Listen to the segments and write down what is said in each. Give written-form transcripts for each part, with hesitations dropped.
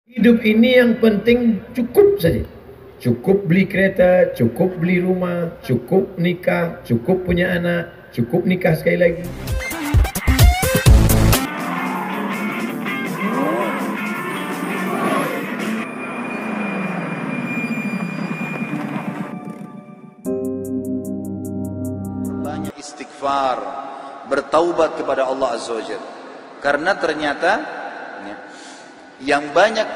Hidup ini yang penting cukup saja. Cukup beli kereta, cukup beli rumah, cukup nikah, cukup punya anak, cukup nikah sekali lagi. Banyak istighfar, bertaubat kepada Allah Azza wa Jalla. Karena ternyata yang banyak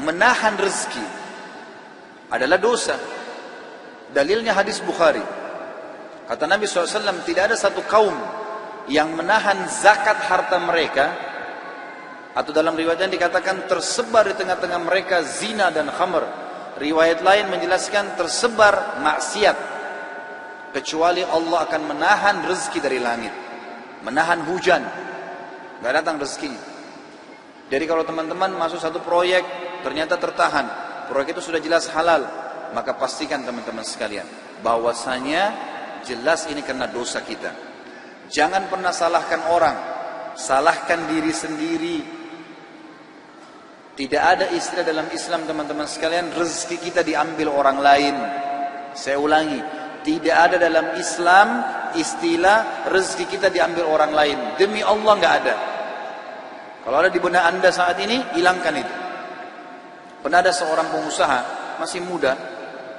menahan rezeki adalah dosa. Dalilnya hadis Bukhari. Kata Nabi SAW, tidak ada satu kaum yang menahan zakat harta mereka, atau dalam riwayat yang dikatakan tersebar di tengah-tengah mereka zina dan khamr. Riwayat lain menjelaskan tersebar maksiat, kecuali Allah akan menahan rezeki dari langit, menahan hujan, nggak datang rezekinya. Jadi kalau teman-teman masuk satu proyek ternyata tertahan, proyek itu sudah jelas halal, maka pastikan teman-teman sekalian bahwasanya jelas ini karena dosa kita. Jangan pernah salahkan orang, salahkan diri sendiri. Tidak ada istilah dalam Islam teman-teman sekalian rezeki kita diambil orang lain. Saya ulangi, tidak ada dalam Islam istilah rezeki kita diambil orang lain. Demi Allah nggak ada. Kalau ada di benak anda saat ini, hilangkan itu. Pernah ada seorang pengusaha masih muda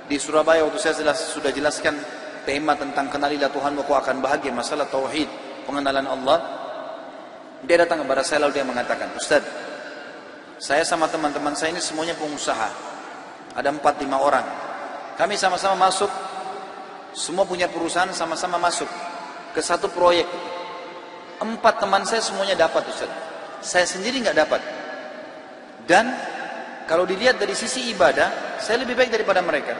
di Surabaya, waktu saya sudah jelaskan tema tentang kenalilah Tuhanmu kau akan bahagia, masalah tauhid, pengenalan Allah. Dia datang kepada saya lalu dia mengatakan, Ustaz, saya sama teman-teman saya ini semuanya pengusaha. Ada 4-5 orang. Kami sama-sama masuk, semua punya perusahaan, sama-sama masuk ke satu proyek. 4 teman saya semuanya dapat, Ustaz. Saya sendiri nggak dapat. Dan kalau dilihat dari sisi ibadah, saya lebih baik daripada mereka.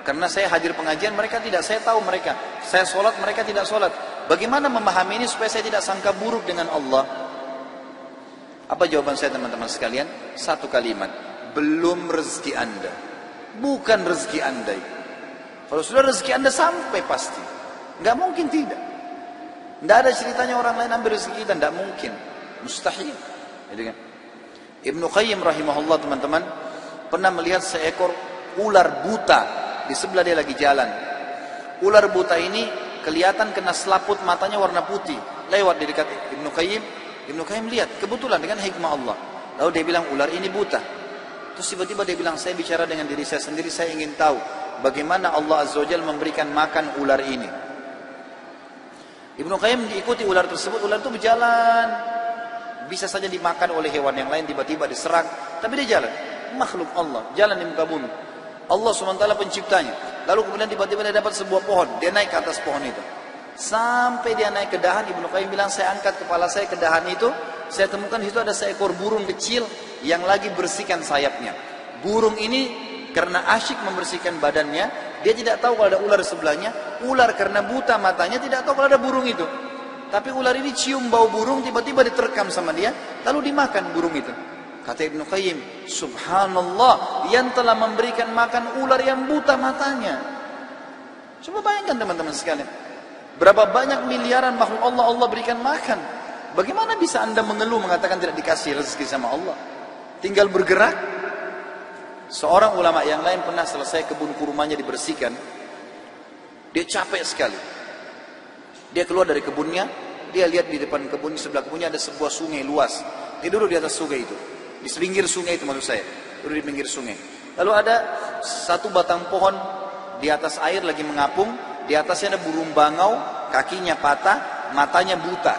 Karena saya hadir pengajian, mereka tidak. Saya tahu mereka. Saya sholat, mereka tidak sholat. Bagaimana memahami ini supaya saya tidak sangka buruk dengan Allah? Apa jawaban saya teman-teman sekalian? Satu kalimat, belum rezeki anda. Bukan rezeki anda. Kalau sudah rezeki anda sampai pasti. Nggak mungkin tidak. Nggak ada ceritanya orang lain ambil rezeki kita. Nggak mungkin. Mustahil. Jadi kan? Ibnu Qayyim rahimahullah teman-teman pernah melihat seekor ular buta di sebelah dia lagi jalan. Ular buta ini kelihatan kena selaput matanya warna putih. Lewat di dekat Ibnu Qayyim. Ibnu Qayyim lihat, kebetulan dengan hikmah Allah. Lalu dia bilang, ular ini buta. Terus tiba-tiba dia bilang, saya bicara dengan diri saya sendiri, saya ingin tahu bagaimana Allah Azza wa Jalla memberikan makan ular ini. Ibnu Qayyim diikuti ular tersebut, ular itu berjalan. Bisa saja dimakan oleh hewan yang lain, tiba-tiba diserang. Tapi dia jalan, makhluk Allah, jalan di muka bumi. Allah SWT penciptanya. Lalu kemudian tiba-tiba dia dapat sebuah pohon, dia naik ke atas pohon itu. Sampai dia naik ke dahan, Ibnu Qayyim bilang, saya angkat kepala saya ke dahan itu, saya temukan di situ ada seekor burung kecil yang lagi bersihkan sayapnya. Burung ini karena asyik membersihkan badannya, dia tidak tahu kalau ada ular di sebelahnya. Ular karena buta matanya tidak tahu kalau ada burung itu. Tapi ular ini cium bau burung, tiba-tiba diterkam sama dia, lalu dimakan burung itu. Kata Ibnu Qayyim, subhanallah, yang telah memberikan makan ular yang buta matanya. Coba bayangkan teman-teman sekalian. Berapa banyak miliaran makhluk Allah Allah berikan makan. Bagaimana bisa anda mengeluh mengatakan tidak dikasih rezeki sama Allah? Tinggal bergerak. Seorang ulama yang lain pernah selesai kebun kurmanya dibersihkan. Dia capek sekali. Dia keluar dari kebunnya. Dia lihat di depan kebun, sebelah kebunnya ada sebuah sungai luas. Dia duduk di atas sungai itu. Di pinggir sungai itu maksud saya. Duduk di pinggir sungai. Lalu ada satu batang pohon di atas air lagi mengapung. Di atasnya ada burung bangau, kakinya patah, matanya buta.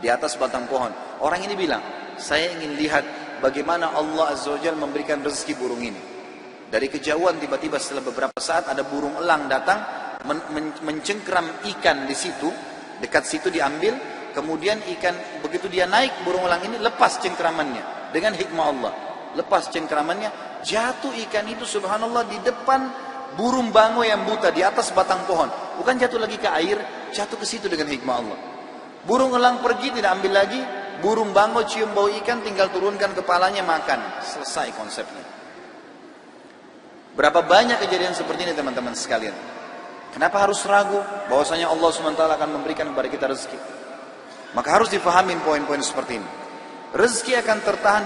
Di atas batang pohon. Orang ini bilang, saya ingin lihat bagaimana Allah Azza wa Jalla memberikan rezeki burung ini. Dari kejauhan tiba-tiba setelah beberapa saat ada burung elang datang, mencengkeram ikan di situ, dekat situ diambil, kemudian ikan, begitu dia naik, burung elang ini lepas cengkeramannya. Dengan hikmah Allah. Lepas cengkeramannya, jatuh ikan itu subhanallah di depan burung bango yang buta di atas batang pohon. Bukan jatuh lagi ke air, jatuh ke situ dengan hikmah Allah. Burung elang pergi tidak ambil lagi, burung bango cium bau ikan tinggal turunkan kepalanya makan. Selesai konsepnya. Berapa banyak kejadian seperti ini teman-teman sekalian. Kenapa harus ragu bahwasanya Allah SWT akan memberikan kepada kita rezeki? Maka harus difahami poin-poin seperti ini. Rezeki akan tertahan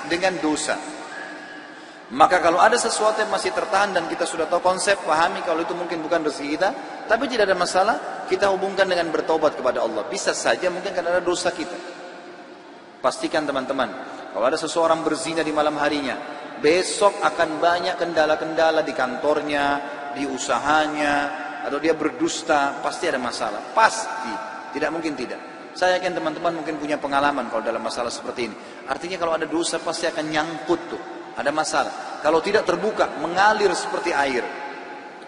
dengan dosa. Maka kalau ada sesuatu yang masih tertahan dan kita sudah tahu konsep, pahami kalau itu mungkin bukan rezeki kita, tapi tidak ada masalah, kita hubungkan dengan bertobat kepada Allah. Bisa saja mungkin karena ada dosa kita. Pastikan teman-teman, kalau ada seseorang berzina di malam harinya, besok akan banyak kendala-kendala di kantornya, di usahanya, atau dia berdusta, pasti ada masalah. Pasti, tidak mungkin tidak. Saya yakin teman-teman mungkin punya pengalaman kalau dalam masalah seperti ini. Artinya kalau ada dosa pasti akan nyangkut tuh. Ada masalah. Kalau tidak terbuka, mengalir seperti air.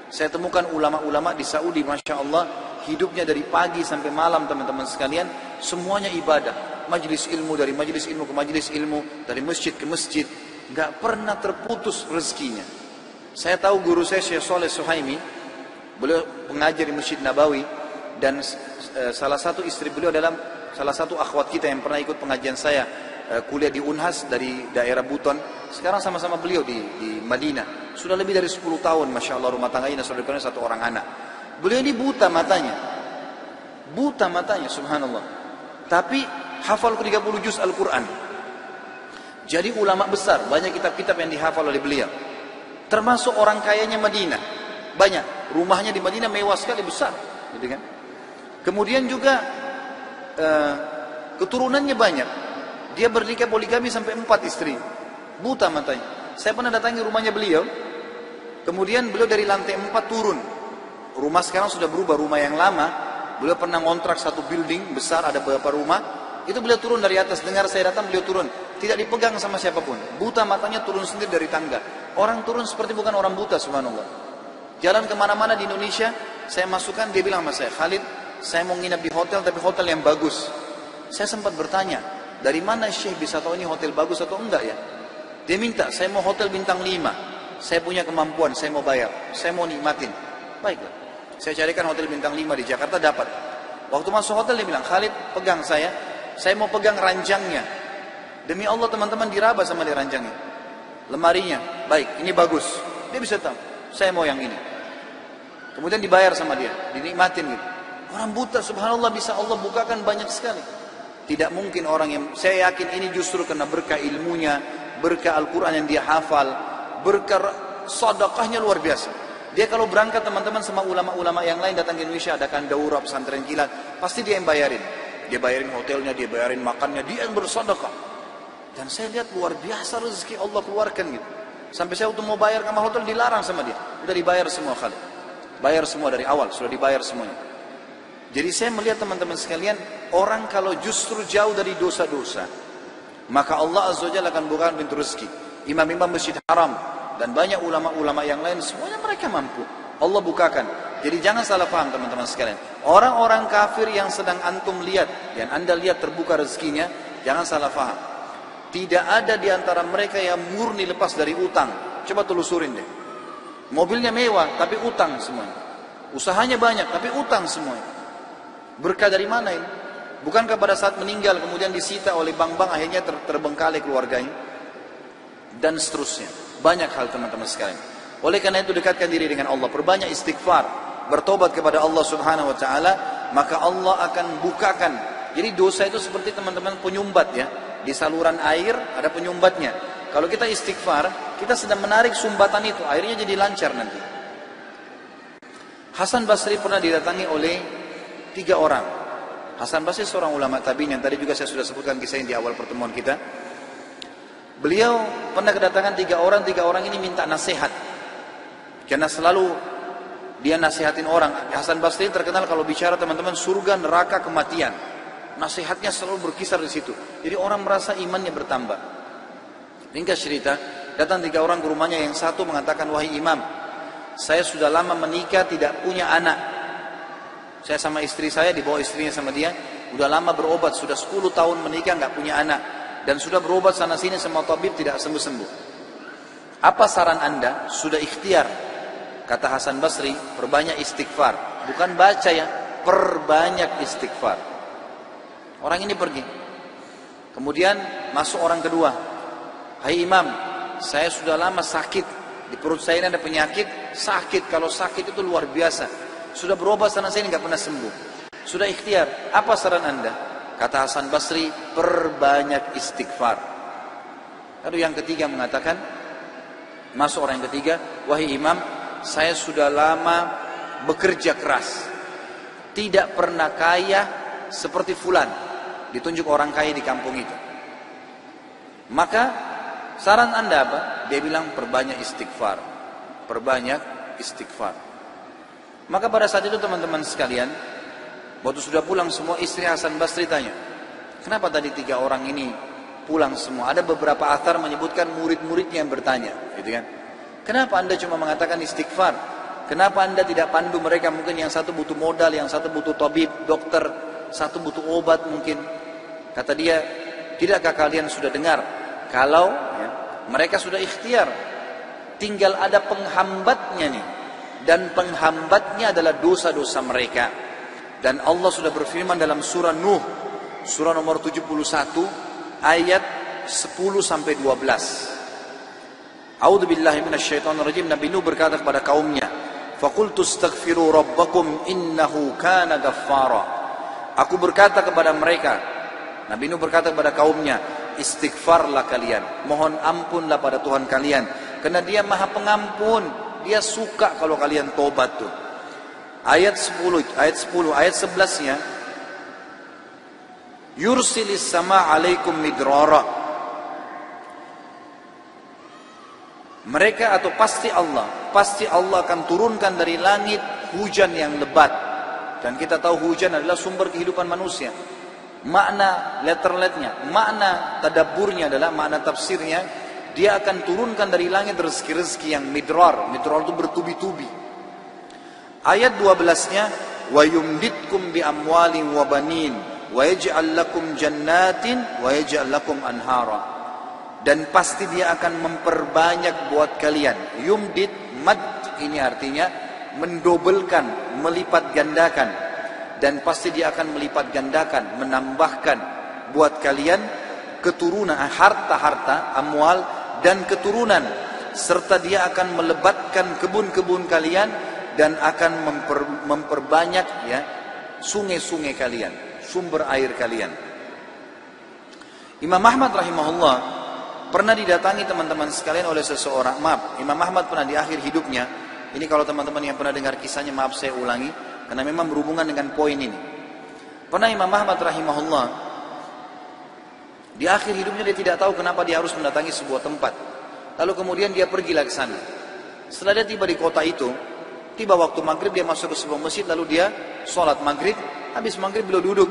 Saya temukan ulama-ulama di Saudi, Masya Allah, hidupnya dari pagi sampai malam teman-teman sekalian, semuanya ibadah. Majelis ilmu, dari majelis ilmu ke majelis ilmu, dari masjid ke masjid. Gak pernah terputus rezekinya. Saya tahu guru saya, Syekh Saleh Suhaimi, beliau pengajar di Masjid Nabawi, dan salah satu istri beliau adalah salah satu akhwat kita yang pernah ikut pengajian saya, kuliah di Unhas dari daerah Buton. Sekarang sama-sama beliau di Madinah. Sudah lebih dari 10 tahun, Masya Allah, rumah tangganya sudah dipenuhi 1 orang anak. Beliau ini buta matanya. Buta matanya, subhanallah. Tapi hafal 30 juz Al-Quran. Jadi ulama besar, banyak kitab-kitab yang dihafal oleh beliau. Termasuk orang kayanya Madinah. Banyak. Rumahnya di Madinah mewah sekali, besar. Gitu kan? Kemudian juga keturunannya banyak. Dia bernikah poligami sampai 4 istri. Buta matanya. Saya pernah datangi rumahnya beliau. Kemudian beliau dari lantai 4 turun. Rumah sekarang sudah berubah, rumah yang lama. Beliau pernah ngontrak satu building besar, ada beberapa rumah. Itu beliau turun dari atas. Dengar saya datang, beliau turun. Tidak dipegang sama siapapun. Buta matanya turun sendiri dari tangga. Orang turun seperti bukan orang buta, subhanallah. Jalan kemana-mana di Indonesia, saya masukkan, dia bilang sama saya, Khalid, saya mau nginap di hotel, tapi hotel yang bagus. Saya sempat bertanya, dari mana Syekh bisa tahu ini hotel bagus atau enggak ya? Dia minta, saya mau hotel bintang 5. Saya punya kemampuan, saya mau bayar. Saya mau nikmatin. Baiklah. Saya carikan hotel bintang 5 di Jakarta, dapat. Waktu masuk hotel dia bilang, Khalid, pegang saya mau pegang ranjangnya. Demi Allah teman-teman, diraba sama dia ranjangnya. Lemarinya, baik, ini bagus. Dia bisa tahu, saya mau yang ini. Kemudian dibayar sama dia, dinikmatin gitu. Orang buta, subhanallah, bisa Allah bukakan banyak sekali. Tidak mungkin orang yang, saya yakin ini justru karena berkah ilmunya, berkah Al-Quran yang dia hafal, berkah sedekahnya luar biasa. Dia kalau berangkat teman-teman sama ulama-ulama yang lain datang ke Indonesia, adakan daurah pesantren kilat, pasti dia yang bayarin. Dia bayarin hotelnya, dia bayarin makannya, dia yang bersedekah. Dan saya lihat luar biasa rezeki Allah keluarkan gitu. Sampai saya waktu mau bayar kamar hotel dilarang sama dia. Udah dibayar semua kali. Bayar semua dari awal, sudah dibayar semuanya. Jadi saya melihat teman-teman sekalian, orang kalau justru jauh dari dosa-dosa, maka Allah Azza wa Jalla akan bukakan pintu rezeki. Imam-imam Masjid Haram dan banyak ulama-ulama yang lain, semuanya mereka mampu. Allah bukakan. Jadi jangan salah paham teman-teman sekalian. Orang-orang kafir yang sedang antum lihat, yang anda lihat terbuka rezekinya, jangan salah paham. Tidak ada di antara mereka yang murni lepas dari utang. Coba telusurin deh. Mobilnya mewah, tapi utang semuanya. Usahanya banyak, tapi utang semuanya. Berkah dari mana ini? Bukankah pada saat meninggal kemudian disita oleh bank-bank, akhirnya terbengkalai keluarganya? Dan seterusnya. Banyak hal teman-teman sekalian. Oleh karena itu dekatkan diri dengan Allah. Perbanyak istighfar. Bertobat kepada Allah subhanahu wa ta'ala. Maka Allah akan bukakan. Jadi dosa itu seperti teman-teman penyumbat ya. Di saluran air ada penyumbatnya. Kalau kita istighfar, kita sedang menarik sumbatan itu. Airnya jadi lancar nanti. Hasan Basri pernah didatangi oleh 3 orang. Hasan Basri seorang ulama tabi'in yang tadi juga saya sudah sebutkan kisahnya di awal pertemuan kita. Beliau pernah kedatangan 3 orang. 3 orang ini minta nasihat. Karena selalu dia nasihatin orang. Hasan Basri terkenal kalau bicara teman-teman surga, neraka, kematian. Nasihatnya selalu berkisar di situ. Jadi orang merasa imannya bertambah. Ringkas cerita, datang 3 orang ke rumahnya. Yang satu mengatakan, wahai imam, saya sudah lama menikah tidak punya anak. Saya sama istri saya, dibawa istrinya sama dia, udah lama berobat, sudah 10 tahun menikah nggak punya anak. Dan sudah berobat sana sini sama tabib tidak sembuh-sembuh. Apa saran anda? Sudah ikhtiar. Kata Hasan Basri, perbanyak istighfar. Bukan baca ya, perbanyak istighfar. Orang ini pergi. Kemudian masuk orang kedua. Hai imam, saya sudah lama sakit. Di perut saya ini ada penyakit, sakit. Kalau sakit itu luar biasa. Sudah berobat sana sini nggak pernah sembuh. Sudah ikhtiar. Apa saran anda? Kata Hasan Basri, perbanyak istighfar. Lalu yang ketiga mengatakan, masuk orang yang ketiga, wahai imam, saya sudah lama bekerja keras, tidak pernah kaya seperti fulan. Ditunjuk orang kaya di kampung itu. Maka saran anda apa? Dia bilang perbanyak istighfar. Perbanyak istighfar. Maka pada saat itu teman-teman sekalian, waktu sudah pulang semua, istri Hasan Basri tanya, kenapa tadi 3 orang ini pulang semua? Ada beberapa athar menyebutkan murid-muridnya yang bertanya, gitu kan? Kenapa anda cuma mengatakan istighfar? Kenapa anda tidak pandu mereka? Mungkin yang satu butuh modal, yang satu butuh tabib, dokter, satu butuh obat mungkin. Kata dia, tidakkah kalian sudah dengar kalau mereka sudah ikhtiar, tinggal ada penghambatnya nih, dan penghambatnya adalah dosa-dosa mereka. Dan Allah sudah berfirman dalam surah Nuh, surah nomor 71 ayat 10 sampai 12. A'udzubillahi minasyaitonirrajim. Nabi Nuh berkata kepada kaumnya, "Faqultu astaghfiru rabbakum innahu kana ghaffara." Aku berkata kepada mereka, Nabi Nuh berkata kepada kaumnya, istighfarlah kalian, mohon ampunlah pada Tuhan kalian, karena Dia Maha Pengampun, Dia suka kalau kalian tobat tuh. Ayat 10, ayat 11-nya, yursilis sama alaikum midrara. Mereka atau pasti Allah akan turunkan dari langit hujan yang lebat. Dan kita tahu hujan adalah sumber kehidupan manusia. Makna letter-letternya, makna tadabburnya adalah, makna tafsirnya, Dia akan turunkan dari langit rezeki-rezeki yang midrar. Midrar itu bertubi-tubi. Ayat 12-nya, wa yumditkum bi amwalin wa banin wa yaj'al lakum jannatin wa yaj'al lakum anhara. Dan pasti Dia akan memperbanyak buat kalian. Yumdit, mad ini artinya mendobelkan, melipat gandakan. Dan pasti Dia akan melipat gandakan, menambahkan buat kalian keturunan, harta-harta, amwal dan keturunan. Serta Dia akan melebatkan kebun-kebun kalian dan akan memperbanyak sungai-sungai kalian, sumber air kalian. Imam Ahmad rahimahullah pernah didatangi teman-teman sekalian oleh seseorang. Maaf, Imam Ahmad pernah di akhir hidupnya, ini kalau teman-teman yang pernah dengar kisahnya, maaf saya ulangi, karena memang berhubungan dengan poin ini. Pernah Imam Ahmad rahimahullah, di akhir hidupnya dia tidak tahu kenapa dia harus mendatangi sebuah tempat. Lalu kemudian dia pergilah ke sana. Setelah dia tiba di kota itu, tiba waktu maghrib dia masuk ke sebuah masjid, lalu dia sholat maghrib. Habis maghrib beliau duduk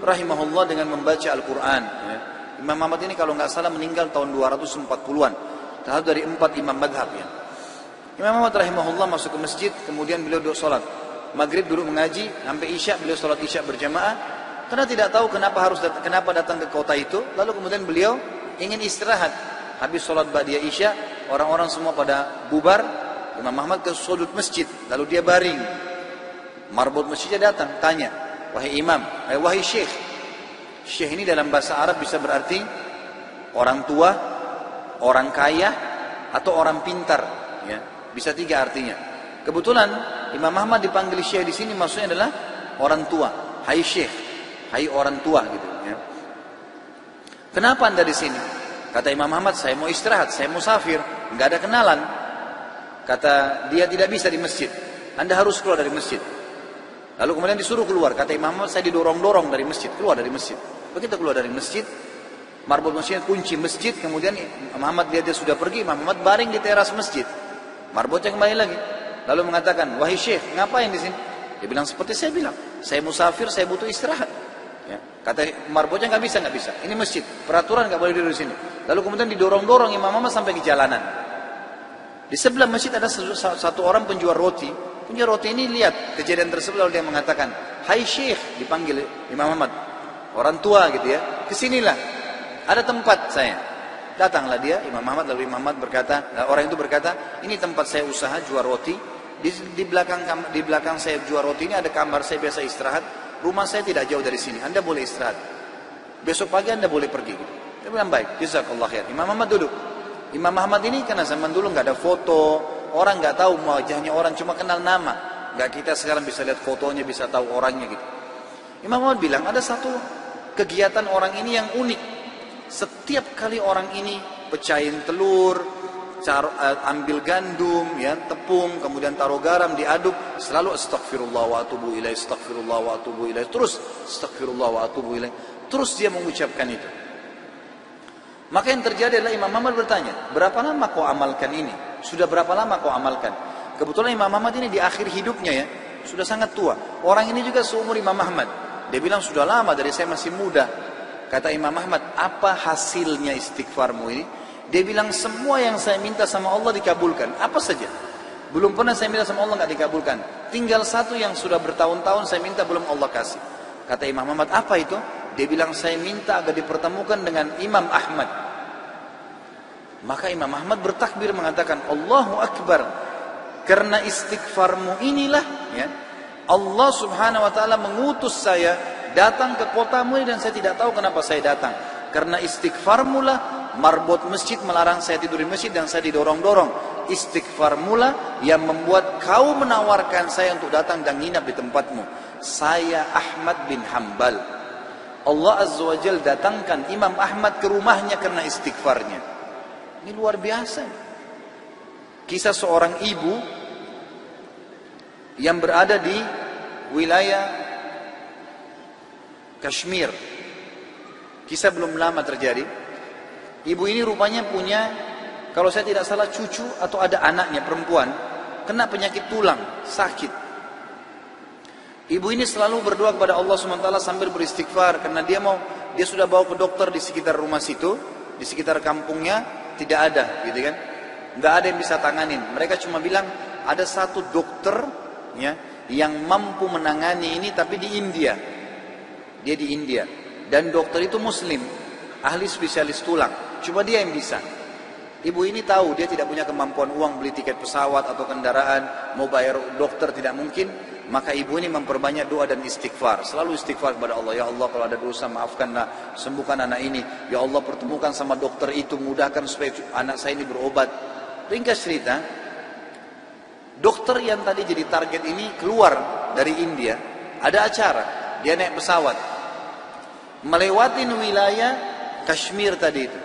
rahimahullah dengan membaca Al-Quran. Imam Ahmad ini kalau nggak salah meninggal tahun 240-an. Terhadap dari 4 imam madhab ya. Imam Ahmad rahimahullah masuk ke masjid, kemudian beliau duduk sholat. Maghrib duduk mengaji, sampai isya beliau sholat isya berjamaah. Karena tidak tahu kenapa datang ke kota itu. Lalu kemudian beliau ingin istirahat. Habis sholat ba'diyah isya, orang-orang semua pada bubar. Imam Ahmad ke sudut masjid, lalu dia baring. Marbot masjidnya datang, tanya, wahai imam, wahai syekh. Syekh ini dalam bahasa Arab bisa berarti orang tua, orang kaya, atau orang pintar. Ya, bisa 3 artinya. Kebetulan Imam Ahmad dipanggil syekh di sini maksudnya adalah orang tua. Hai syekh, hai orang tua gitu. Ya. Kenapa anda di sini? Kata Imam Ahmad, saya mau istirahat, saya musafir, nggak ada kenalan. Kata dia, tidak bisa di masjid. Anda harus keluar dari masjid. Lalu kemudian disuruh keluar. Kata Imam Ahmad, saya didorong-dorong dari masjid, keluar dari masjid. Begitu keluar dari masjid, marbot masjidnya kunci masjid. Kemudian Imam Ahmad lihat dia sudah pergi. Imam Ahmad baring di teras masjid. Marbotnya kembali lagi. Lalu mengatakan, wahai syekh, ngapain di sini? Dia bilang seperti saya bilang, saya musafir, saya butuh istirahat. Ya. Kata marbotnya, nggak bisa. Ini masjid, peraturan nggak boleh duduk di sini. Lalu kemudian didorong-dorong Imam Ahmad sampai ke jalanan. Di sebelah masjid ada satu orang penjual roti. Penjual roti ini lihat kejadian tersebut, lalu dia mengatakan, hai syekh, dipanggil Imam Ahmad, orang tua gitu ya, kesinilah, ada tempat saya. Datanglah dia, Imam Ahmad. Lalu Imam Ahmad berkata, orang itu berkata, ini tempat saya usaha jual roti. Di belakang saya jual roti ini ada kamar saya biasa istirahat. Rumah saya tidak jauh dari sini. Anda boleh istirahat. Besok pagi Anda boleh pergi. Dia bilang baik, jazakallah khair. Imam Ahmad duduk. Imam Ahmad ini karena zaman dulu nggak ada foto, orang nggak tahu wajahnya orang, cuma kenal nama. Nggak kita sekarang bisa lihat fotonya, bisa tahu orangnya gitu. Imam Ahmad bilang ada satu kegiatan orang ini yang unik. Setiap kali orang ini pecahin telur, ambil gandum, ya, tepung, kemudian taruh garam, diaduk, selalu astagfirullah wa atubu ilaih, astagfirullah wa atubu ilaih, terus astagfirullah wa atubu ilaih, terus dia mengucapkan itu. Maka yang terjadi adalah Imam Ahmad bertanya, berapa lama kau amalkan ini? Sudah berapa lama kau amalkan? Kebetulan Imam Ahmad ini di akhir hidupnya, ya, sudah sangat tua. Orang ini juga seumur Imam Ahmad. Dia bilang sudah lama, dari saya masih muda. Kata Imam Ahmad, apa hasilnya istighfarmu ini? Dia bilang, semua yang saya minta sama Allah dikabulkan. Apa saja. Belum pernah saya minta sama Allah nggak dikabulkan. Tinggal satu yang sudah bertahun-tahun saya minta belum Allah kasih. Kata Imam Ahmad, apa itu? Dia bilang, saya minta agar dipertemukan dengan Imam Ahmad. Maka Imam Ahmad bertakbir mengatakan, Allahu Akbar. Karena istighfarmu inilah, ya, Allah subhanahu wa ta'ala mengutus saya datang ke kotamu ini, dan saya tidak tahu kenapa saya datang. Karena istighfarmulah marbot masjid melarang saya tidur di masjid dan saya didorong-dorong. Istighfarmulah yang membuat kau menawarkan saya untuk datang dan nginap di tempatmu. Saya Ahmad bin Hanbal. Allah Azza wa Jal datangkan Imam Ahmad ke rumahnya karena istighfarnya. Ini luar biasa. Kisah seorang ibu yang berada di wilayah Kashmir. Kisah belum lama terjadi. Ibu ini rupanya punya, kalau saya tidak salah, cucu atau ada anaknya perempuan kena penyakit tulang, sakit. Ibu ini selalu berdoa kepada Allah SWT sambil beristighfar, karena dia sudah bawa ke dokter di sekitar rumah situ, di sekitar kampungnya tidak ada, gitu kan? Nggak ada yang bisa tanganin. Mereka cuma bilang ada satu dokter, ya, yang mampu menangani ini, tapi di India. Dia di India, dan dokter itu muslim, ahli spesialis tulang, cuma dia yang bisa. Ibu ini tahu dia tidak punya kemampuan uang beli tiket pesawat atau kendaraan, mau bayar dokter tidak mungkin. Maka ibu ini memperbanyak doa dan istighfar, selalu istighfar kepada Allah. Ya Allah, kalau ada dosa maafkanlah, sembuhkan anak ini. Ya Allah, pertemukan sama dokter itu, mudahkan supaya anak saya ini berobat. Ringkas cerita, dokter yang tadi jadi target ini keluar dari India, ada acara. Dia naik pesawat melewati wilayah Kashmir tadi itu.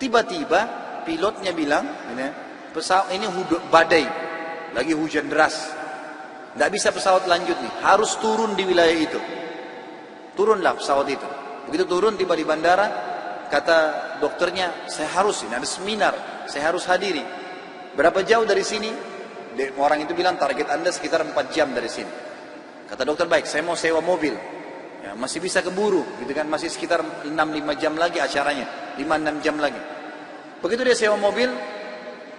Tiba-tiba pilotnya bilang, pesawat ini badai, lagi hujan deras, nggak bisa pesawat lanjut nih, harus turun di wilayah itu. Turunlah pesawat itu. Begitu turun, tiba di bandara, kata dokternya, saya harus, ini ada seminar, saya harus hadiri. Berapa jauh dari sini? Orang itu bilang target Anda sekitar 4 jam dari sini. Kata dokter, baik, saya mau sewa mobil, ya, masih bisa keburu, gitu kan, masih sekitar 6-5 jam lagi acaranya, 5-6 jam lagi. Begitu dia sewa mobil,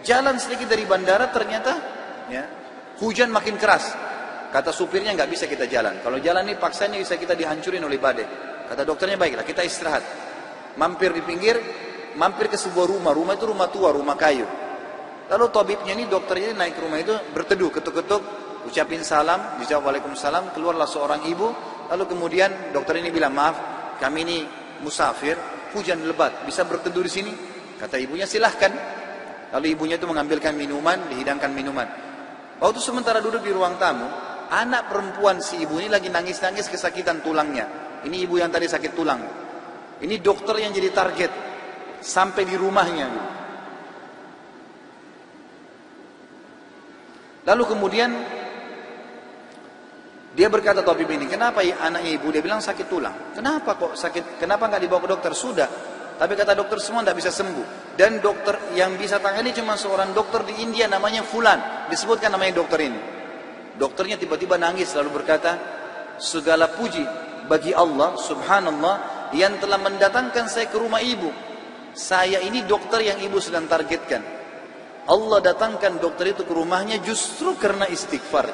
jalan sedikit dari bandara, ternyata, ya, hujan makin keras. Kata supirnya, nggak bisa kita jalan. Kalau jalan ini paksanya bisa kita dihancurin oleh badai. Kata dokternya, baiklah, kita istirahat. Mampir di pinggir, mampir ke sebuah rumah. Rumah itu rumah tua, rumah kayu. Lalu tabibnya ini, dokternya ini naik ke rumah itu, berteduh, ketuk-ketuk, ucapin salam, dijawab waalaikumsalam, keluarlah seorang ibu. Lalu kemudian dokter ini bilang, maaf, kami ini musafir, hujan lebat, bisa berteduh di sini? Kata ibunya, silahkan. Lalu ibunya itu mengambilkan minuman, dihidangkan minuman. Waktu sementara duduk di ruang tamu, anak perempuan si ibu ini lagi nangis-nangis kesakitan tulangnya. Ini ibu yang tadi sakit tulang. Ini dokter yang jadi target sampai di rumahnya. Lalu kemudian dia berkata, tabib ini, kenapa ya anaknya ibu? Dia bilang sakit tulang. Kenapa kok sakit? Kenapa nggak dibawa ke dokter? Sudah. Tapi kata dokter semua tidak bisa sembuh. Dan dokter yang bisa tangani cuma seorang dokter di India namanya Fulan. Disebutkan namanya dokter ini. Dokternya tiba-tiba nangis lalu berkata, segala puji bagi Allah subhanallah yang telah mendatangkan saya ke rumah ibu. Saya ini dokter yang ibu sedang targetkan. Allah datangkan dokter itu ke rumahnya justru karena istighfar.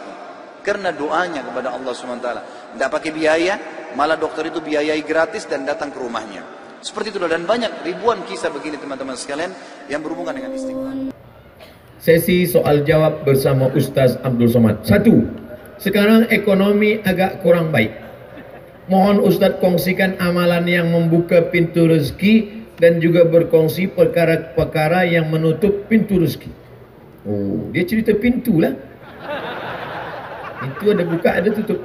Karena doanya kepada Allah SWT. Tidak pakai biaya, malah dokter itu biayai gratis dan datang ke rumahnya. Seperti itu, dan banyak ribuan kisah begini teman-teman sekalian yang berhubungan dengan istighfar. Sesi soal jawab bersama Ustaz Abdul Somad. 1. Sekarang ekonomi agak kurang baik. Mohon Ustaz kongsikan amalan yang membuka pintu rezeki dan juga berkongsi perkara-perkara yang menutup pintu rezeki. Oh, dia cerita pintu lah. Itu ada buka, ada tutup.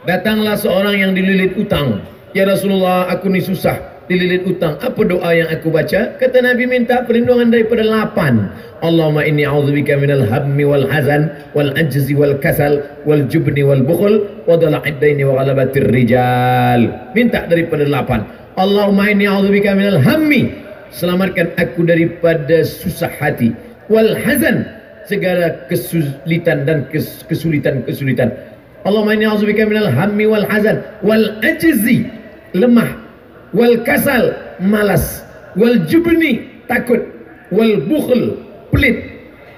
Datanglah seorang yang dililit utang. Ya Rasulullah, aku ni susah dililit utang. Apa doa yang aku baca? Kata Nabi, minta perlindungan daripada 8. Allahumma inni a'udzubika minal hammi wal hazan wal ajzi wal kasal wal jubni wal bukhl wa dala'id daini wa ghalabatir rijal. Minta daripada 8. Allahumma inni a'udzubika minal hammi, selamatkan aku daripada susah hati, wal hazan, segala kesulitan dan kesulitan-kesulitan. Allahumma inni a'udzubika minal hammi wal hazan wal ajzi, lemah, wal kasal, malas, wal jubni, takut, wal bukhl, pelit,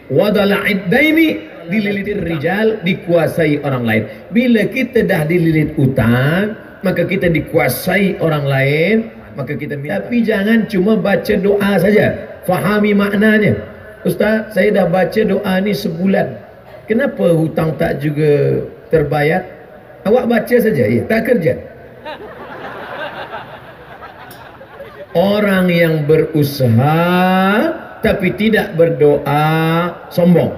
wa dala'id daini, dililit rijal, dikuasai orang lain. Bila kita dah dililit utang, maka kita dikuasai orang lain, maka kita minta. Tapi jangan cuma baca doa saja, fahami maknanya. Ustaz, saya dah baca doa ni sebulan, kenapa hutang tak juga terbayar? Awak baca saja, ya, tak kerja. Orang yang berusaha tapi tidak berdoa sombong.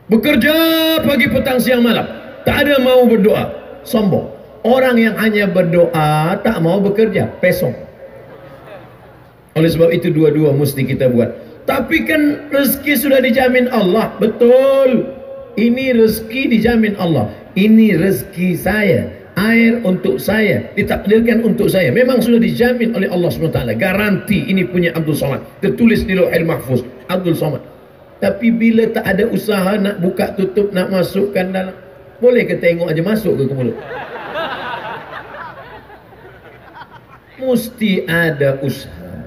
Bekerja pagi petang siang malam, tak ada mau berdoa, sombong. Orang yang hanya berdoa tak mau bekerja, pesong. Oleh sebab itu dua-dua mesti kita buat. Tapi kan rezeki sudah dijamin Allah. Betul, ini rezeki dijamin Allah. Ini rezeki saya, air untuk saya, ditakdirkan untuk saya, memang sudah dijamin oleh Allah SWT. Garanti ini punya Abdul Somad, tertulis di Lauhul Mahfuz, Abdul Somad. Tapi bila tak ada usaha, nak buka tutup, nak masukkan dalam, boleh ke tengok aja masuk ke mulut? Mesti ada usaha.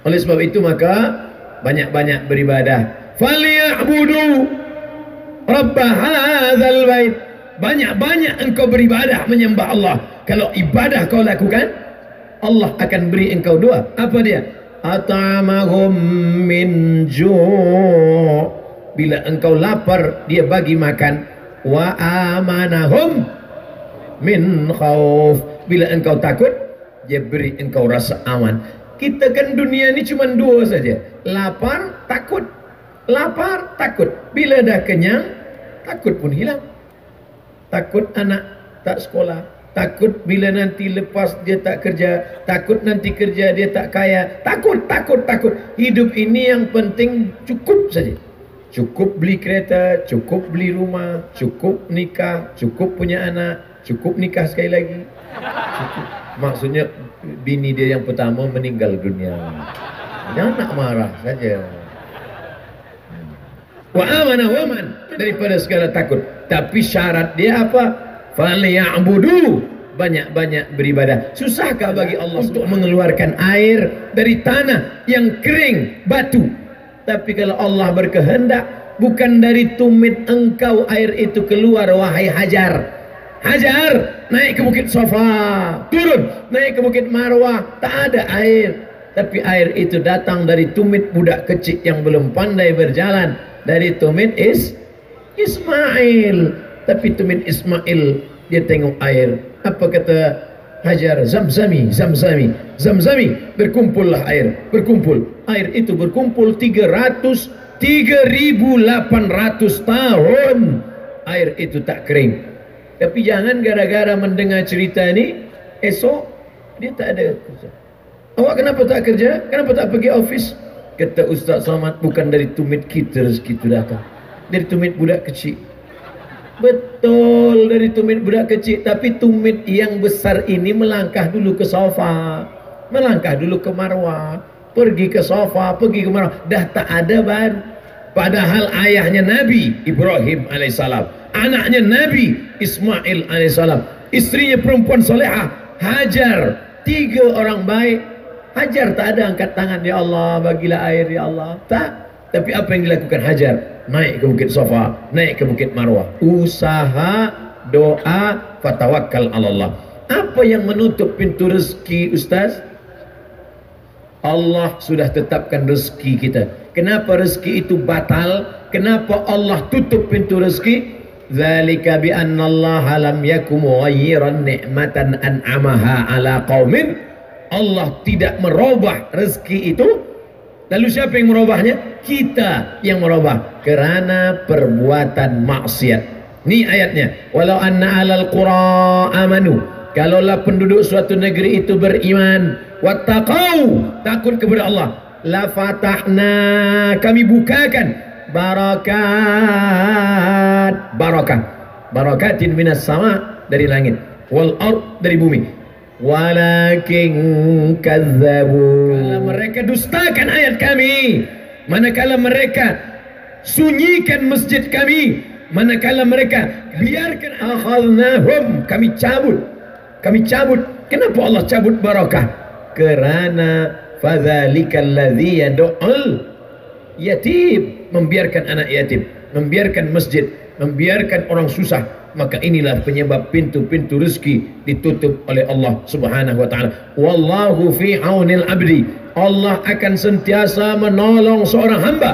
Oleh sebab itu maka banyak-banyak beribadah. Falyabudu rabb hadzal bait. Banyak-banyak engkau beribadah, menyembah Allah. Kalau ibadah kau lakukan, Allah akan beri engkau doa. Apa dia? At'amahum min ju'. Bila engkau lapar, dia bagi makan. Wa amanahum min khauf. Bila engkau takut, dia beri engkau rasa aman. Kita kan dunia ni cuma dua saja, lapar, takut. Lapar, takut. Bila dah kenyang, takut pun hilang. Takut anak tak sekolah, takut bila nanti lepas dia tak kerja, takut nanti kerja dia tak kaya, takut. Hidup ini yang penting cukup saja. Cukup beli kereta, cukup beli rumah, cukup nikah, cukup punya anak, cukup nikah sekali lagi. Cukup. Maksudnya bini dia yang pertama meninggal dunia, jangan nak marah saja. Wa amana waman, daripada segala takut. Tapi syarat dia apa? Falyabudu, banyak-banyak beribadah. Susahkah bagi Allah untuk mengeluarkan air dari tanah yang kering, batu? Tapi kalau Allah berkehendak, bukan dari tumit engkau air itu keluar, wahai Hajar. Hajar, naik ke bukit Safa, turun, naik ke bukit Marwah, tak ada air. Tapi air itu datang dari tumit budak kecil yang belum pandai berjalan, dari tumit Ismail. Tapi tumit Ismail, dia tengok air. Apa kata Hajar? Zamzami, berkumpullah air, berkumpul. Air itu berkumpul 3.800 tahun. Air itu tak kering. Tapi jangan gara-gara mendengar cerita ni, esok dia tak ada kerja. Awak kenapa tak kerja? Kenapa tak pergi office? Kata Ustaz Somad, bukan dari tumit kita rezeki itu datang, dari tumit budak kecil. Betul, dari tumit budak kecil. Tapi tumit yang besar ini melangkah dulu ke Safa, melangkah dulu ke Marwah, pergi ke Safa, pergi ke Marwah, dah tak ada baru. Padahal ayahnya Nabi Ibrahim alaihissalam, anaknya Nabi Ismail alaihissalam, istrinya perempuan solehah Hajar, 3 orang baik. Hajar tak ada angkat tangan, ya Allah bagilah air ya Allah, tak. Tapi apa yang dilakukan Hajar? Naik ke bukit Safa, naik ke bukit Marwah, usaha, doa, fatawakkal Allah. Apa yang menutup pintu rezeki, Ustaz? Allah sudah tetapkan rezeki kita. Kenapa rezeki itu batal? Kenapa Allah tutup pintu rezeki? Dzalika bi anna Allah lam yakum mughayyiran ni'matan an'amaha ala qaumin. Allah tidak merubah rezeki itu. Lalu siapa yang merubahnya? Kita yang merubah, kerana perbuatan maksiat. Ini ayatnya. Walau anna alal qura amanu, kalaulah penduduk suatu negeri itu beriman, wattaqau, takut kepada Allah, la fatahna, kami bukakan barakat, barakatin minas sama, dari langit, wal ard, dari bumi. Walakin kazzabu, kalau mereka dustakan ayat kami, manakala mereka sunyikan masjid kami, manakala mereka biarkan, akhadnahum, kami cabut. Kenapa Allah cabut barakah? Kerana fadzalikal ladzi yad'ul yatim, membiarkan anak yatim, membiarkan masjid, membiarkan orang susah, maka inilah penyebab pintu-pintu rezeki ditutup oleh Allah Subhanahu wa taala. Wallahu fi aunil abdi, Allah akan sentiasa menolong seorang hamba.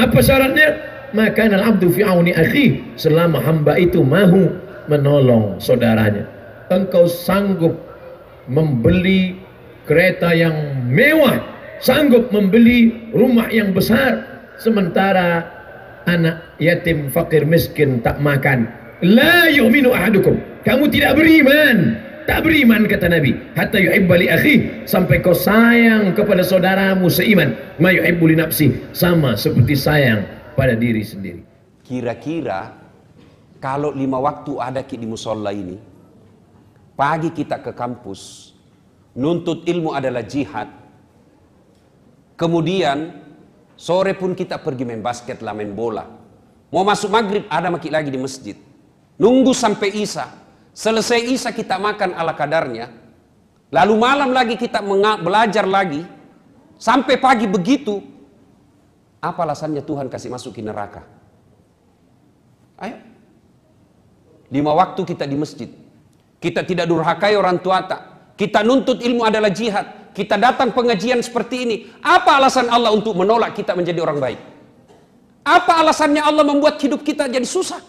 Apa syaratnya? Maka al-abdu fi auni akhi, selama hamba itu mahu menolong saudaranya. Engkau sanggup membeli kereta yang mewah, sanggup membeli rumah yang besar, sementara anak yatim fakir miskin tak makan. La yu'minu ahadukum, kamu tidak beriman, tak beriman kata Nabi, hatta yuhibba li akhi, sampai kau sayang kepada saudaramu seiman, ma yuhibbu li nafsi, sama seperti sayang pada diri sendiri. Kira-kira kalau 5 waktu ada di musola ini, pagi kita ke kampus, nuntut ilmu adalah jihad, kemudian sore pun kita pergi main basket lah, main bola, mau masuk maghrib ada maki lagi di masjid, nunggu sampai isya, selesai isya kita makan ala kadarnya, lalu malam lagi kita belajar lagi, sampai pagi begitu. Apa alasannya Tuhan kasih masuk ke neraka? Ayo, 5 waktu kita di masjid, kita tidak durhakai orang tua tak, kita nuntut ilmu adalah jihad, kita datang pengajian seperti ini. Apa alasan Allah untuk menolak kita menjadi orang baik? Apa alasannya Allah membuat hidup kita jadi susah?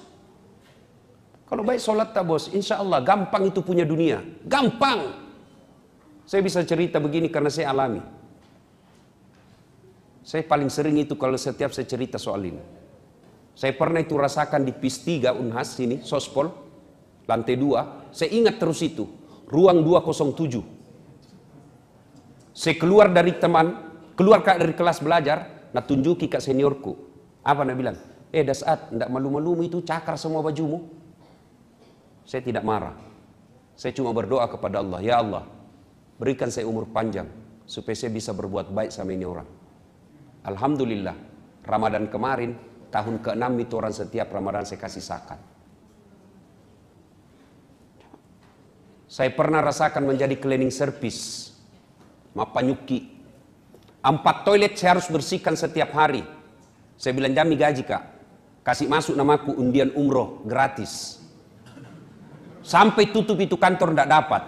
Kalau baik sholat tak bos, insya Allah gampang itu punya dunia, gampang. Saya bisa cerita begini karena saya alami. Saya paling sering itu kalau setiap saya cerita soal ini. Saya pernah itu rasakan di PIS 3 Unhas sini, Sospol, lantai 2. Saya ingat terus itu, ruang 207. Saya keluar dari dari kelas belajar, nak tunjuki ke seniorku. Apa nak bilang? Dasat, ndak malu-malumu itu cakar semua bajumu. Saya tidak marah. Saya cuma berdoa kepada Allah, ya Allah, berikan saya umur panjang supaya saya bisa berbuat baik sama ini orang. Alhamdulillah, Ramadan kemarin, tahun ke-6 itu orang setiap Ramadan saya kasih zakat. Saya pernah rasakan menjadi cleaning service, mapanyuki. 4 toilet saya harus bersihkan setiap hari. Saya bilang, jami gaji kak, kasih masuk namaku undian umroh gratis. Sampai tutup itu kantor tidak dapat.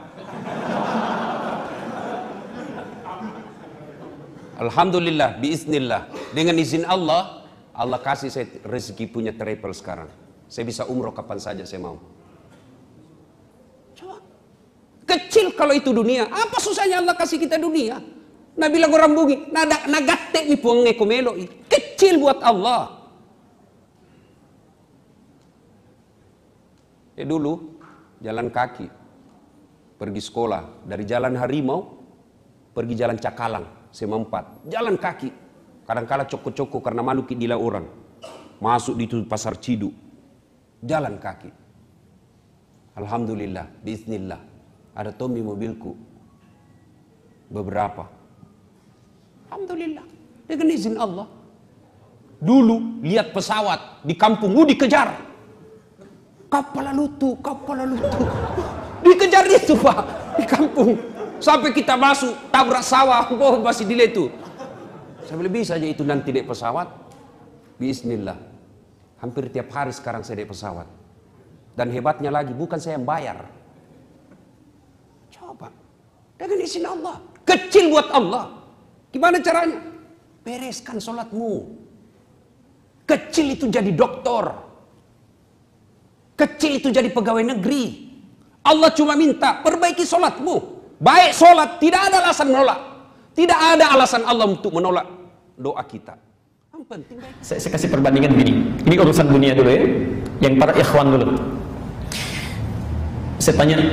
Alhamdulillah, biiznillah, dengan izin Allah, Allah kasih saya rezeki punya travel sekarang. Saya bisa umroh kapan saja saya mau. Coba, kecil kalau itu dunia, apa susahnya Allah kasih kita dunia? Nah bilang orang bungi, nagatte mi puang ekomelo, kecil buat Allah. Dulu jalan kaki, pergi sekolah dari Jalan Harimau, pergi Jalan Cakalang. Saya mempat, jalan kaki. Kadang-kala coko-coko karena malu dila orang. Masuk di pasar Cidu, jalan kaki. Alhamdulillah, biiznillah, ada Tommy mobilku. Beberapa. Alhamdulillah, dengan izin Allah. Dulu lihat pesawat di kampung, dikejar. Kapal lutu. Dikejar itu Pak, di kampung. Sampai kita masuk, tabrak sawah, masih di itu. Saya lebih saja itu nanti naik pesawat. Bismillah. Hampir tiap hari sekarang saya naik pesawat. Dan hebatnya lagi, bukan saya yang bayar. Coba, dengan izin Allah. Kecil buat Allah. Gimana caranya? Bereskan sholatmu. Kecil itu jadi dokter. Kecil itu jadi pegawai negeri. Allah cuma minta, perbaiki sholatmu. Baik sholat, tidak ada alasan menolak. Tidak ada alasan Allah untuk menolak doa kita. Yang penting baik. Saya kasih perbandingan begini. Ini urusan dunia dulu ya. Yang para ikhwan dulu. Saya tanya,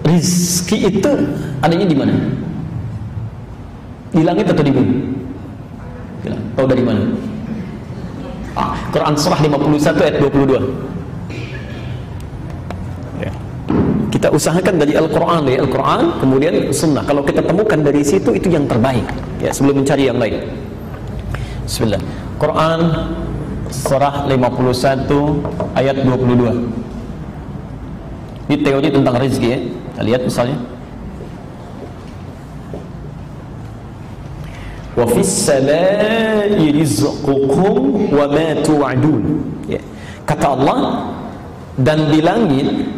rizki itu adanya di mana? Di langit atau di bumi? Tahu dari mana? Quran surah 51 ayat 22. Ya. Kita usahakan dari Al-Quran, kemudian Sunnah. Kalau kita temukan dari situ, itu yang terbaik. Ya, sebelum mencari yang lain. Bismillah. Quran surah 51 ayat 22. Ini teori tentang rezeki ya. Kita lihat misalnya. Wa fis samaa'i rizqukum wa ma tu'adun. Ya. Kata Allah, dan di langit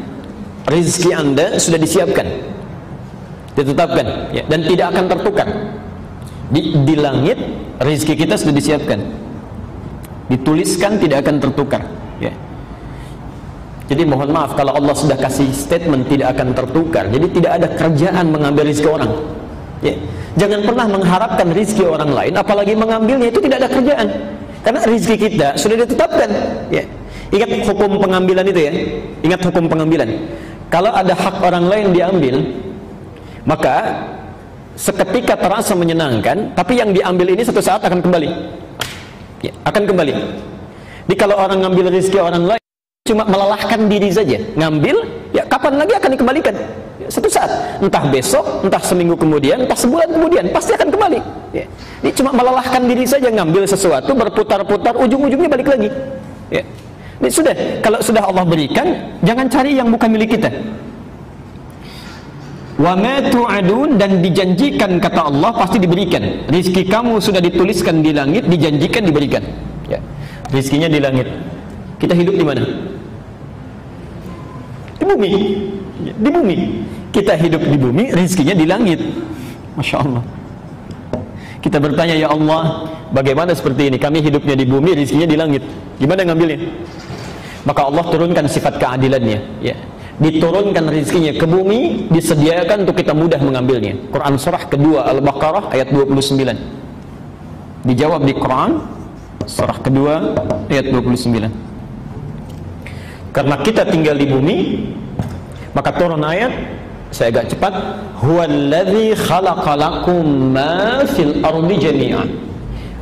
rezeki Anda sudah disiapkan, ditetapkan, ya, dan tidak akan tertukar. Di langit rezeki kita sudah disiapkan, dituliskan, tidak akan tertukar. Ya. Jadi mohon maaf kalau Allah sudah kasih statement tidak akan tertukar, jadi tidak ada kerjaan mengambil rezeki orang. Ya. Jangan pernah mengharapkan rezeki orang lain, apalagi mengambilnya, itu tidak ada kerjaan. Karena rezeki kita sudah ditetapkan. Ya. Ingat hukum pengambilan itu ya. Ingat hukum pengambilan. Kalau ada hak orang lain diambil, maka seketika terasa menyenangkan, tapi yang diambil ini satu saat akan kembali. Ya, akan kembali. Jadi kalau orang ngambil rezeki orang lain, cuma melelahkan diri saja, ngambil, ya kapan lagi akan dikembalikan? Ya, satu saat, entah besok, entah seminggu kemudian, entah sebulan kemudian, pasti akan kembali. Ya. Ini cuma melelahkan diri saja, ngambil sesuatu, berputar-putar, ujung-ujungnya balik lagi. Ya. Ini sudah, kalau sudah Allah berikan, jangan cari yang bukan milik kita. Wa ma tu'adun, dan dijanjikan kata Allah pasti diberikan. Rizki kamu sudah dituliskan di langit, dijanjikan diberikan. Ya. Rizkinya di langit. Kita hidup di mana? Di bumi. Ya, di bumi. Kita hidup di bumi, rizkinya di langit. Masya Allah. Kita bertanya, ya Allah, bagaimana seperti ini? Kami hidupnya di bumi, rizkinya di langit. Gimana ngambilnya? Maka Allah turunkan sifat keadilannya. Ya. Diturunkan rizkinya ke bumi, disediakan untuk kita mudah mengambilnya. Quran surah kedua Al-Baqarah ayat 29. Dijawab di Quran surah kedua ayat 29. Karena kita tinggal di bumi, maka turun ayat, saya agak cepat, huwallazi khalaqalakum ma fil ardi jami'an.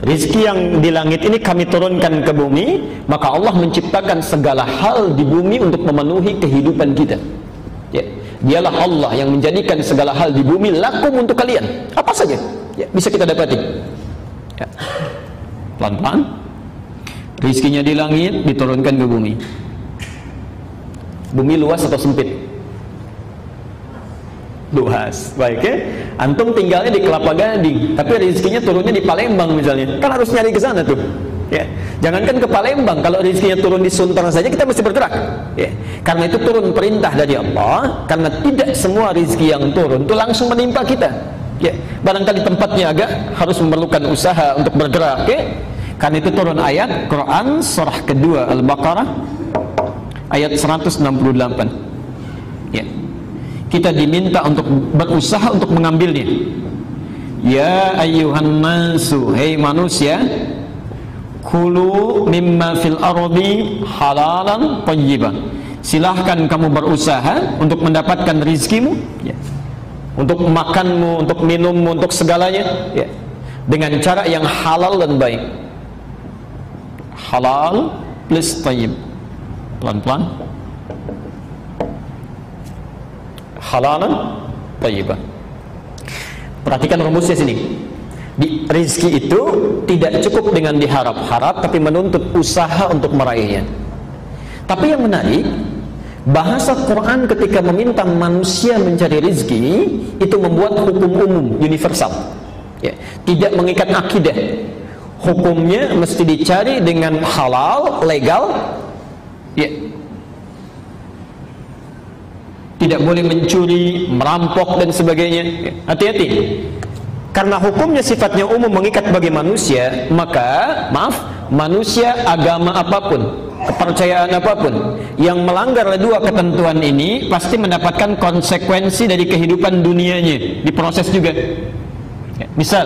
Rizki yang di langit ini kami turunkan ke bumi, maka Allah menciptakan segala hal di bumi untuk memenuhi kehidupan kita. Ya. Dialah Allah yang menjadikan segala hal di bumi lakum untuk kalian. Apa saja ya, bisa kita dapati. Ya. Pelan-pelan. Rizkinya di langit diturunkan ke bumi. Bumi luas atau sempit? Luas, baik ya. Antum tinggalnya di Kelapa Gading, tapi rezekinya turunnya di Palembang misalnya, kan harus nyari ke sana tuh. Ya, jangankan ke Palembang, kalau rezekinya turun di Sunter saja kita mesti bergerak. Ya, karena itu turun perintah dari Allah, karena tidak semua rezeki yang turun itu langsung menimpa kita. Ya, barangkali tempatnya agak harus memerlukan usaha untuk bergerak. Ya, karena itu turun ayat Quran surah kedua Al-Baqarah ayat 168. Ya. Kita diminta untuk berusaha untuk mengambilnya. Ya ayyuhan nasu, hei manusia, kulu mimma fil ardi halalan thayyiban. Silahkan kamu berusaha untuk mendapatkan rizkimu, ya. Untuk makanmu, untuk minummu, untuk segalanya, ya. Dengan cara yang halal dan baik. Halal plus thayyib. Pelan-pelan. Halalan thayyiban. Perhatikan rumusnya sini. Di rezeki itu tidak cukup dengan diharap-harap, tapi menuntut usaha untuk meraihnya. Tapi yang menarik, bahasa Quran ketika meminta manusia mencari rezeki itu membuat hukum umum universal. Ya, tidak mengikat akidah. Hukumnya mesti dicari dengan halal, legal. Ya. Tidak boleh mencuri, merampok dan sebagainya. Hati-hati. Karena hukumnya sifatnya umum mengikat bagi manusia, maka maaf, manusia agama apapun, kepercayaan apapun yang melanggar dua ketentuan ini pasti mendapatkan konsekuensi dari kehidupan dunianya, diproses juga. Misal,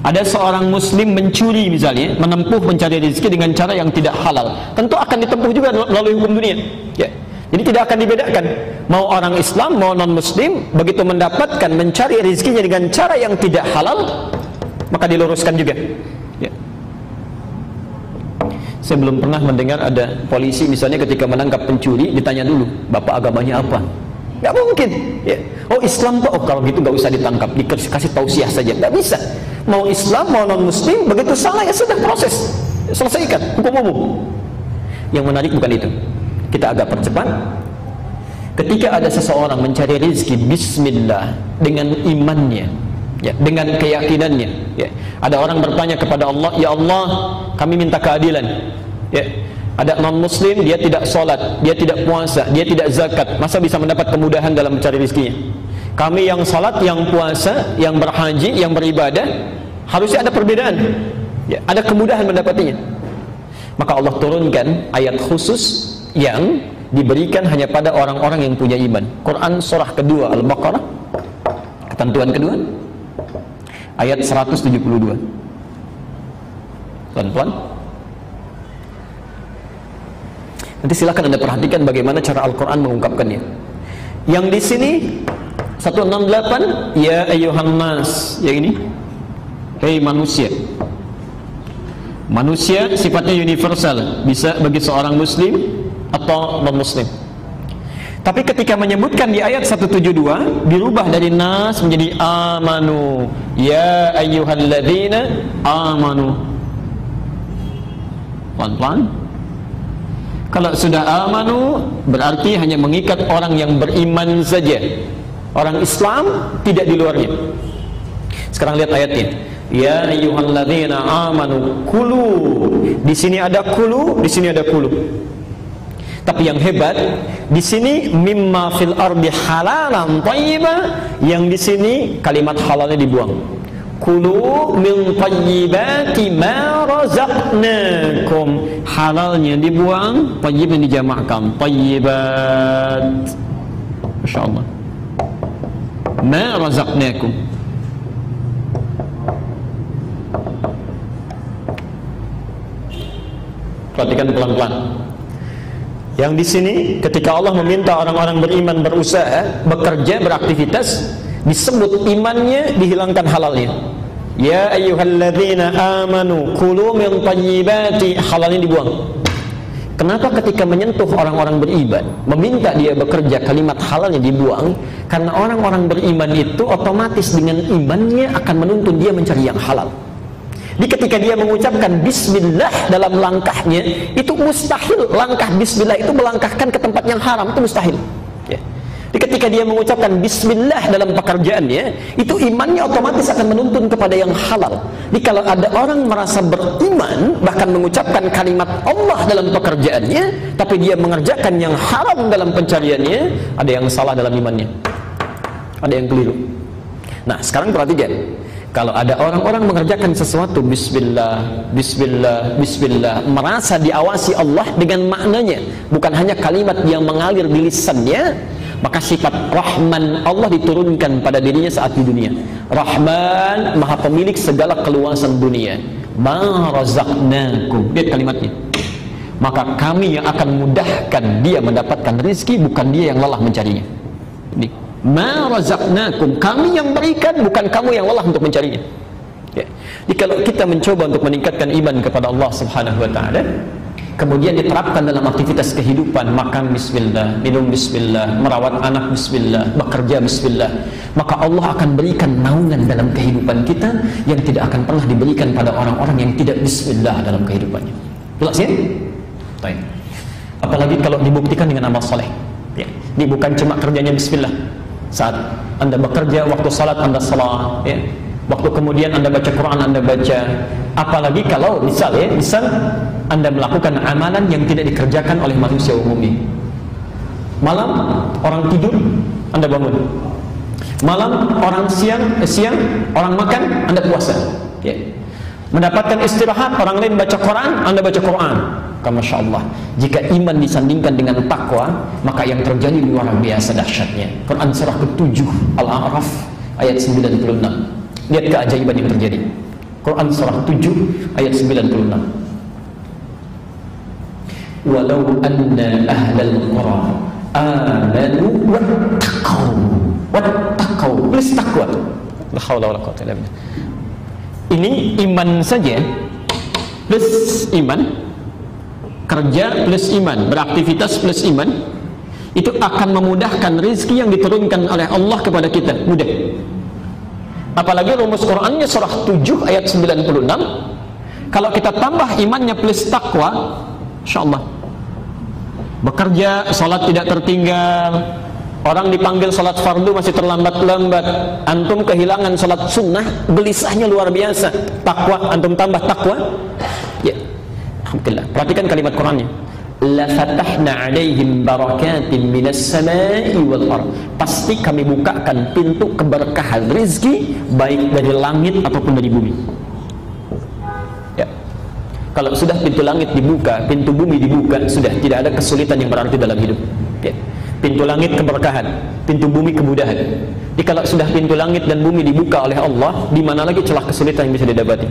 ada seorang muslim mencuri misalnya, menempuh mencari rezeki dengan cara yang tidak halal, tentu akan ditempuh juga melalui hukum dunia. Ya. Jadi tidak akan dibedakan. Mau orang Islam, mau non muslim, begitu mendapatkan mencari rezekinya dengan cara yang tidak halal, maka diluruskan juga. Ya. Saya belum pernah mendengar ada polisi misalnya ketika menangkap pencuri ditanya dulu, bapak agamanya apa? Gak mungkin. Ya. Oh Islam Pak, oh kalau gitu gak usah ditangkap, dikasih tausiah saja. Gak bisa. Mau Islam mau non muslim, begitu salah ya sudah, proses selesaikan, hukum umum. Yang menarik bukan itu. Kita agak percepat. Ketika ada seseorang mencari rezeki bismillah dengan imannya, ya, dengan keyakinannya, ya. Ada orang bertanya kepada Allah, ya Allah kami minta keadilan, ya. Ada non muslim, dia tidak sholat, dia tidak puasa, dia tidak zakat, masa bisa mendapat kemudahan dalam mencari rezekinya? Kami yang sholat, yang puasa, yang berhaji, yang beribadah, harusnya ada perbedaan, ya, ada kemudahan mendapatinya. Maka Allah turunkan ayat khusus yang diberikan hanya pada orang-orang yang punya iman. Quran surah kedua Al-Baqarah, ketentuan kedua, ayat 172. Pelan-pelan. Nanti silakan Anda perhatikan bagaimana cara Al-Quran mengungkapkannya. Yang di sini 168, ya ayyuhan nas, yang ini, hei manusia. Manusia sifatnya universal, bisa bagi seorang muslim atau non muslim. Tapi ketika menyebutkan di ayat 172 dirubah dari nas menjadi amanu, ya ayyuhalladzina amanu. Pelan-pelan. Kalau sudah amanu berarti hanya mengikat orang yang beriman saja. Orang Islam tidak di luarnya. Sekarang lihat ayatnya. Ya ayyuhalladzina amanu kulu. Di sini ada kulu, di sini ada kulu. Tapi yang hebat di sini mimma fil ardi halalan thayyiba, yang di sini kalimat halalnya dibuang. Kulu min thayyibati ma razaqnakum, halalnya dibuang, thayyibnya dijamakkan, thayyibat. Masyaallah. Ma razaqnakum. Perhatikan pelan-pelan. Yang di sini ketika Allah meminta orang-orang beriman berusaha, bekerja, beraktivitas, disebut imannya, dihilangkan halalnya. Ya ayyuhalladzina amanu kulu min thayyibati, halalnya dibuang. Kenapa ketika menyentuh orang-orang beriman, meminta dia bekerja, kalimat halalnya dibuang? Karena orang-orang beriman itu otomatis dengan imannya akan menuntun dia mencari yang halal. Jadi ketika dia mengucapkan bismillah dalam langkahnya, itu mustahil langkah bismillah itu melangkahkan ke tempat yang haram, itu mustahil. Ya. Jadi ketika dia mengucapkan bismillah dalam pekerjaannya, itu imannya otomatis akan menuntun kepada yang halal. Jadi kalau ada orang merasa beriman, bahkan mengucapkan kalimat Allah dalam pekerjaannya, tapi dia mengerjakan yang haram dalam pencariannya, ada yang salah dalam imannya, ada yang keliru. Nah sekarang perhatikan. Kalau ada orang-orang mengerjakan sesuatu bismillah, bismillah, bismillah, merasa diawasi Allah dengan maknanya, bukan hanya kalimat yang mengalir di lisannya, maka sifat Rahman Allah diturunkan pada dirinya saat di dunia. Rahman, maha pemilik segala keluasan dunia. Ma razaqnakum, lihat kalimatnya. Maka kami yang akan mudahkan dia mendapatkan rezeki, bukan dia yang lelah mencarinya. Ini ma razaqnakum, kami yang berikan, bukan kamu yang lelah untuk mencarinya. Ya. Jadi kalau kita mencoba untuk meningkatkan iman kepada Allah Subhanahu wa taala, kemudian diterapkan dalam aktivitas kehidupan, makan bismillah, minum bismillah, merawat anak bismillah, bekerja bismillah, maka Allah akan berikan naungan dalam kehidupan kita yang tidak akan pernah diberikan pada orang-orang yang tidak bismillah dalam kehidupannya. Jelas ya? Baik. Apalagi kalau dibuktikan dengan amal soleh. Ya. Ini bukan cuma kerjanya bismillah. Saat Anda bekerja, waktu salat Anda salat, ya. Waktu kemudian Anda baca Quran, Anda baca. Apalagi kalau misal Anda melakukan amalan yang tidak dikerjakan oleh manusia umumnya. Malam orang tidur, Anda bangun. Malam orang siang orang makan, Anda puasa. Ya. Mendapatkan istirahat, orang lain baca Quran, Anda baca Quran. Masya Allah. Jika iman disandingkan dengan takwa, maka yang terjadi luar biasa dahsyatnya. Quran surah ke-7 Al-A'raf ayat 96. Lihat keajaiban yang terjadi. Quran surah 7 ayat 96. Walau anna ahlal qura amanu wattaqau plus takwa. La haula wala quwwata illa billah. Ini iman saja plus iman, kerja plus iman, beraktivitas plus iman, itu akan memudahkan rezeki yang diturunkan oleh Allah kepada kita, mudah. Apalagi rumus Qur'annya surah 7 ayat 96. Kalau kita tambah imannya plus takwa, insyaallah bekerja, salat tidak tertinggal. Orang dipanggil salat fardu masih terlambat-lambat. Antum kehilangan salat sunnah, gelisahnya luar biasa. Takwa, antum tambah takwa, ya, alhamdulillah. Perhatikan kalimat Qur'annya. La fatahna alaihim barakatin minas samai wal ardh. Pasti kami bukakan pintu keberkahan rezeki baik dari langit ataupun dari bumi. Ya. Kalau sudah pintu langit dibuka, pintu bumi dibuka, sudah tidak ada kesulitan yang berarti dalam hidup. Ya. Pintu langit keberkahan, pintu bumi kemudahan. Jadi kalau sudah pintu langit dan bumi dibuka oleh Allah, di mana lagi celah kesulitan yang bisa didapati?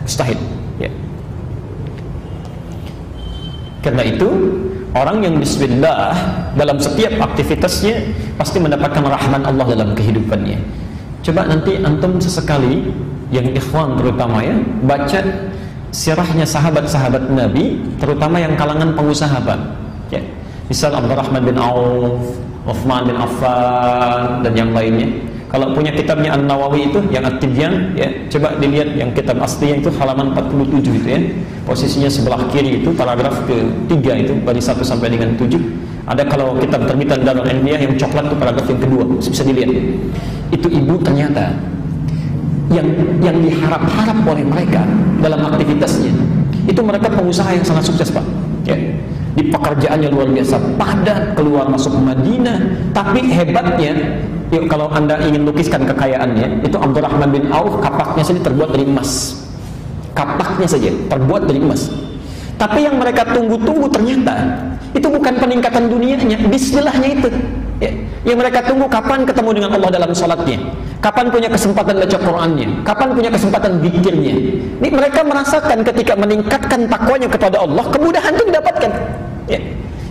Mustahil. Ya. Karena itu orang yang bismillah dalam setiap aktivitasnya pasti mendapatkan rahman Allah dalam kehidupannya. Coba nanti antum sesekali yang ikhwan terutama ya, baca sirahnya sahabat-sahabat Nabi, terutama yang kalangan pengusaha Pak. Ya. Misal Abdurrahman bin Auf, Uthman bin Affan dan yang lainnya. Kalau punya kitabnya An-Nawawi itu yang At-Tibyan, ya, coba dilihat yang kitab aslinya itu halaman 47 itu ya. Posisinya sebelah kiri itu paragraf ke-3 itu dari 1 sampai dengan 7. Ada kalau kitab terbitan Darul Ilmiah yang coklat itu paragraf yang kedua, bisa dilihat. Itu ibu ternyata yang diharap-harap oleh mereka dalam aktivitasnya. Itu mereka pengusaha yang sangat sukses, Pak. Ya. Di pekerjaannya luar biasa, padat, keluar masuk Madinah, tapi hebatnya, yuk kalau Anda ingin lukiskan kekayaannya, itu Abdurrahman bin Auf kapaknya saja terbuat dari emas. Kapaknya saja terbuat dari emas. Tapi yang mereka tunggu-tunggu ternyata itu bukan peningkatan dunianya, bismillahnya itu. Ya. Yang mereka tunggu kapan ketemu dengan Allah dalam sholatnya, kapan punya kesempatan baca Qur'annya, kapan punya kesempatan zikirnya. Ini mereka merasakan ketika meningkatkan takwanya kepada Allah, kemudahan itu didapatkan. Ya.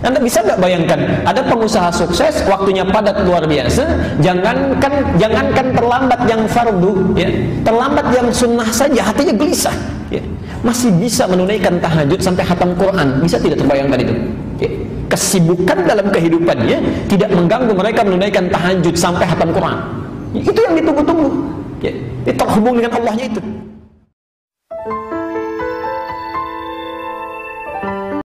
Anda bisa nggak bayangkan, ada pengusaha sukses, waktunya padat luar biasa, jangankan terlambat yang fardu, ya, terlambat yang sunnah saja hatinya gelisah, ya, masih bisa menunaikan tahajud sampai khatam Quran, bisa tidak terbayangkan itu? Ya. Kesibukan dalam kehidupannya tidak mengganggu mereka menunaikan tahajud sampai khatam Quran. Itu yang ditunggu-tunggu. Ya. Terhubung dengan Allahnya itu.